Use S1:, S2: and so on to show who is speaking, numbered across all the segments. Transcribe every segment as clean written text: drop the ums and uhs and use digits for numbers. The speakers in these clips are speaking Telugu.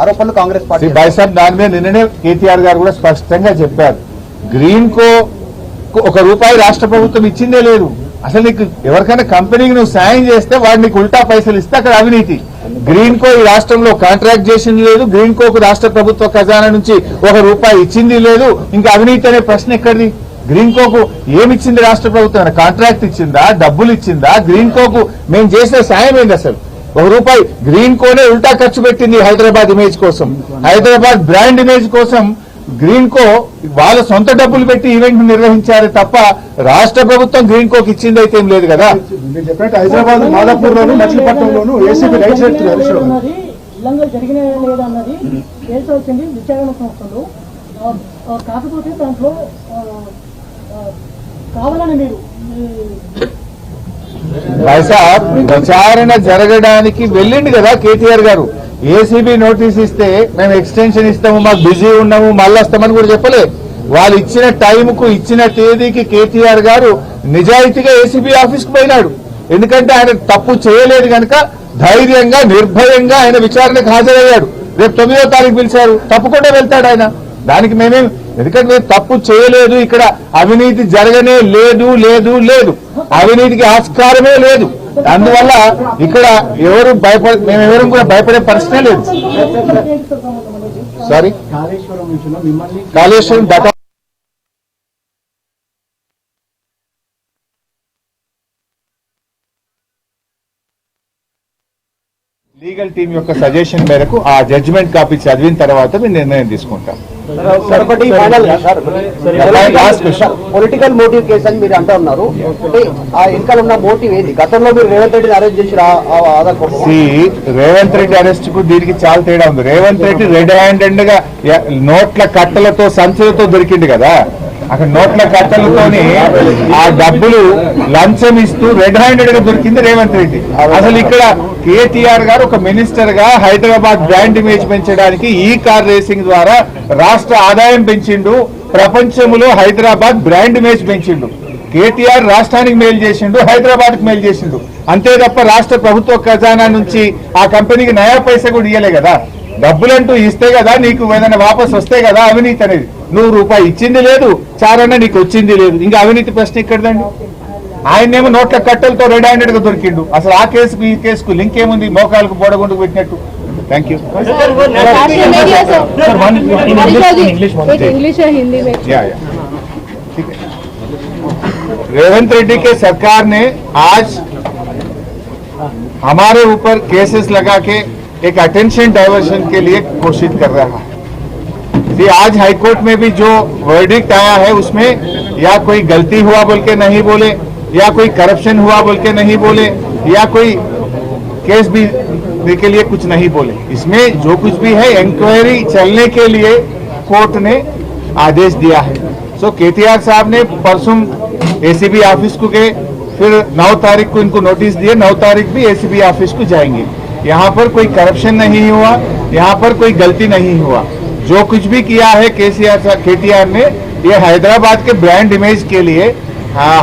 S1: ఆరోపణలు కాంగ్రెస్ పార్టీ
S2: దాని మీద నిన్ననే కేటీఆర్ గారు కూడా స్పష్టంగా చెప్పారు. గ్రీన్ కో ఒక రూపాయి రాష్ట్ర ప్రభుత్వం ఇచ్చిందే లేదు. అసలు నీకు ఎవరికైనా కంపెనీకి నువ్వు సాయం చేస్తే వాడు నీకు ఉల్టా పైసలు ఇస్తే అక్కడ అవినీతి. గ్రీన్ కో ఈ రాష్ట్రంలో కాంట్రాక్ట్ చేసింది లేదు, గ్రీన్ కోకు రాష్ట్ర ప్రభుత్వ ఖజానా నుంచి ఒక రూపాయి ఇచ్చింది లేదు. ఇంకా అవినీతి అనే ప్రశ్న ఎక్కడిది? గ్రీన్ కోకు ఏమిచ్చింది రాష్ట్ర ప్రభుత్వం? కాంట్రాక్ట్ ఇచ్చిందా, డబ్బులు ఇచ్చిందా? గ్రీన్ కోకు మేము చేసిన సాయం ఏంది? అసలు ఒక రూపాయి గ్రీన్ కోనే ఉల్టా ఖర్చు పెట్టింది హైదరాబాద్ ఇమేజ్ కోసం, హైదరాబాద్ బ్రాండ్ ఇమేజ్ కోసం. గ్రీన్ కో వాళ్ళ సొంత డబ్బులు పెట్టి ఈవెంట్ నిర్వహించారు తప్ప రాష్ట్ర ప్రభుత్వం గ్రీన్ కోకి ఇచ్చింది అయితే ఏం లేదు కదా.
S1: హైదరాబాద్ మాదాపూర్ లోను మచిలీపట్నంలోను ఏసీబీ రైట్స్
S3: కాకపోతే దాంట్లో కావాలని మీరు
S2: విచారణ జరగడానికి వెళ్ళింది కదా కేటీఆర్ గారు. ఏసీబీ నోటీస్ ఇస్తే మేము ఎక్స్టెన్షన్ ఇస్తాము, మాకు బిజీ ఉన్నాము, మళ్ళీ వస్తామని కూడా చెప్పలే. వాళ్ళు ఇచ్చిన టైంకు ఇచ్చిన తేదీకి కేటీఆర్ గారు నిజాయితీగా ఏసీబీ ఆఫీస్ కు పోయినాడు. ఎందుకంటే ఆయన తప్పు చేయలేదు కనుక ధైర్యంగా నిర్భయంగా ఆయన విచారణకు హాజరయ్యాడు. రేపు 9వ తారీఖు పిలిచారు, తప్పకుండా వెళ్తాడు ఆయన. దానికి మేమేం, ఎందుకంటే మేము తప్పు చేయలేదు, ఇక్కడ అవినీతి జరగనే లేదు లేదు లేదు, అవినీతికి ఆస్కారమే లేదు. అందువల్ల ఇక్కడ ఎవరు మేమెవరం కూడా భయపడే పరిస్థితే లేదు. Sorry Kaleshwaram that legal team యొక్క సజెషన్ మేరకు ఆ జడ్జిమెంట్ కాపీ చదివిన తర్వాత మేము నిర్ణయం తీసుకుంటాం.
S1: పొలిటికల్ మోటివ్ కేసు అని మీరు అంటూ ఉన్నారు. ఆ వెనకాల ఉన్న మోటివ్ ఏది? గతంలో మీరు రేవంత్ రెడ్డిని అరెస్ట్ చేసి
S2: రేవంత్ రెడ్డి అరెస్ట్ కు దీనికి చాలా తేడా ఉంది. రేవంత్ రెడ్డి రెడ్ హ్యాండెడ్ గా నోట్ల కట్టలతో సంచులతో దొరికింది కదా. అక్కడ నోట్ల కట్టలతోని ఆ డబ్బులు లంచం ఇస్తూ రెడ్ హ్యాండెడ్ గా దొరికింది రేవంత్ రెడ్డి. అసలు ఇక్కడ కేటీఆర్ గారు ఒక మినిస్టర్ గా హైదరాబాద్ బ్రాండ్ ఇమేజ్ పెంచడానికి ఈ కార్ రేసింగ్ ద్వారా రాష్ట్ర ఆదాయం పెంచిండు, ప్రపంచంలో హైదరాబాద్ బ్రాండ్ ఇమేజ్ పెంచిండు. కేటీఆర్ రాష్ట్రానికి మేలు చేసిండు, హైదరాబాద్ కు మేలు చేసిండు. అంతే తప్ప రాష్ట్ర ప్రభుత్వ ఖజానా నుంచి ఆ కంపెనీకి నయా పైసా కూడా ఇయ్యలే కదా. డబ్బులంటూ ఇస్తే కదా నీకు ఏదైనా వాపస్ వస్తే కదా అవినీతి అనేది. నువ్వు రూపాయి ఇచ్చింది లేదు, చారన్నా నీకు వచ్చింది లేదు, ఇంకా అవినీతి ప్రశ్న ఎక్కడదండి? ఆయనేమో నోట్ల కట్టలతో రెడ్ హ్యాండెడ్ గా దొరికిండు. అసలు ఆ కేసుకు ఈ కేసుకు లింక్ ఏముంది? మోకాలకు బోడగుండుకు పెట్టినట్టు. Thank you. रेवंत रेड्डी के सरकार ने आज हमारे ऊपर केसेस लगा के एक अटेंशन डाइवर्शन के लिए कोशिश कर रहा है। आज हाईकोर्ट में भी जो वर्डिक्ट आया है उसमें या कोई गलती हुआ बोल के नहीं बोले, या कोई करप्शन हुआ बोल के नहीं बोले, या कोई केस भी के लिए कुछ नहीं बोले। इसमें जो कुछ भी है इंक्वायरी चलने के लिए कोर्ट ने आदेश दिया है। सो केटीआर साहब ने परसों एसीबी ऑफिस को गए, फिर 9 तारीख को इनको नोटिस दिए, 9 तारीख भी एसीबी ऑफिस को जाएंगे। यहाँ पर कोई करप्शन नहीं हुआ, यहाँ पर कोई गलती नहीं हुआ। जो कुछ भी किया है केटीआर ने, ये हैदराबाद के ब्रांड इमेज के लिए,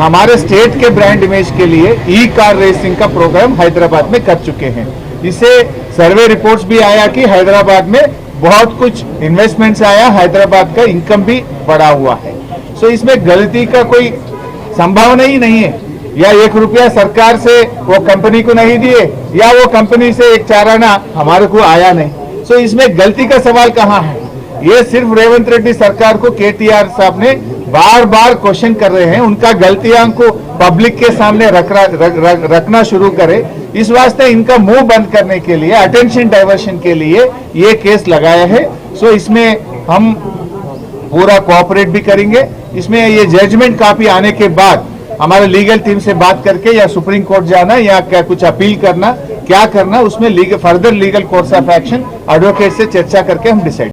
S2: हमारे स्टेट के ब्रांड इमेज के लिए ई कार रेसिंग का प्रोग्राम हैदराबाद में कर चुके हैं। इससे सर्वे रिपोर्ट्स भी आया कि हैदराबाद में बहुत कुछ इन्वेस्टमेंट्स आया, हैदराबाद का इनकम भी बढ़ा हुआ है। सो इसमें गलती का कोई संभावना ही नहीं है। या 1 रुपया सरकार से वो कंपनी को नहीं दिए, या वो कंपनी से एक चाराना हमारे को आया नहीं। सो इसमें गलती का सवाल कहाँ है? ये सिर्फ रेवंत रेड्डी सरकार को केटीआर साहब ने बार बार क्वेश्चन कर रहे हैं, उनका गलतियां को पब्लिक के सामने रखना शुरू करे। इस वास्ते इनका मुंह बंद करने के लिए, अटेंशन डाइवर्शन के लिए ये केस लगाया है। सो इसमें हम पूरा कोऑपरेट भी करेंगे। इसमें ये जजमेंट कॉपी आने के बाद हमारे लीगल टीम से बात करके या सुप्रीम कोर्ट जाना या क्या कुछ अपील करना, क्या करना, उसमें further legal course of action advocate से चर्चा करके हम डिसाइड